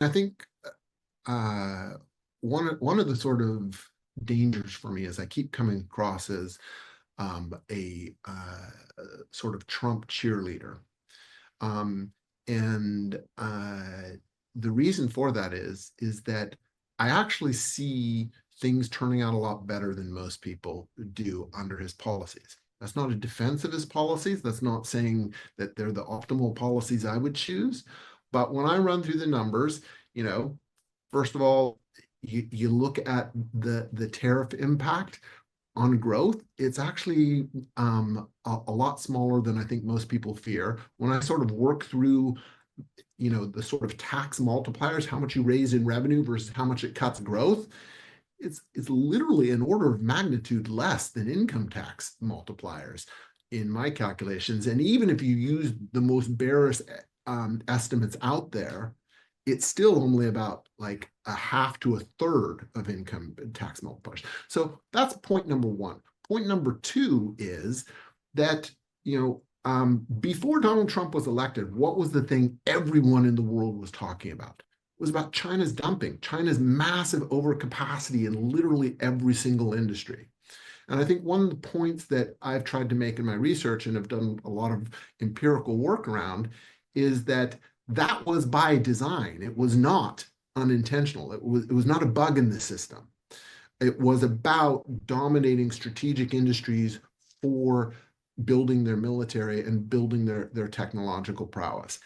I think uh, one of the sort of dangers for me is I keep coming across as a sort of Trump cheerleader. Um, and the reason for that is that I actually see things turning out a lot better than most people do under his policies. That's not a defense of his policies. That's not saying that they're the optimal policies I would choose. But when I run through the numbers, you know, first of all, you look at the tariff impact on growth, it's actually a lot smaller than I think most people fear. When I sort of work through, the sort of tax multipliers, how much you raise in revenue versus how much it cuts growth, it's literally an order of magnitude less than income tax multipliers in my calculations. And even if you use the most bearish estimates out there, it's still only about like a half to a third of income tax multipliers. So that's point number one. Point number two is that, before Donald Trump was elected, what was the thing everyone in the world was talking about? It was about China's dumping, China's massive overcapacity in literally every single industry. And I think one of the points that I've tried to make in my research and have done a lot of empirical work around is that that was by design. It was not unintentional. It was not a bug in the system. It was about dominating strategic industries for building their military and building their technological prowess.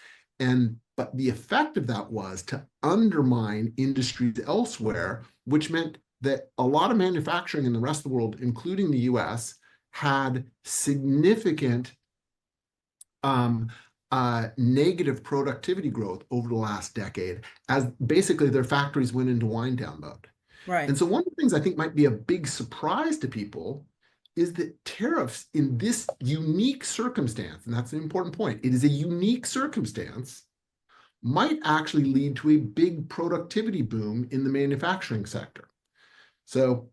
But the effect of that was to undermine industries elsewhere, which meant that a lot of manufacturing in the rest of the world, including the US, had significant negative productivity growth over the last decade as basically their factories went into wind down mode. Right. And so one of the things I think might be a big surprise to people is that tariffs in this unique circumstance, and that's an important point, it is a unique circumstance, might actually lead to a big productivity boom in the manufacturing sector. So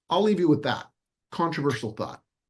I'll leave you with that controversial thought.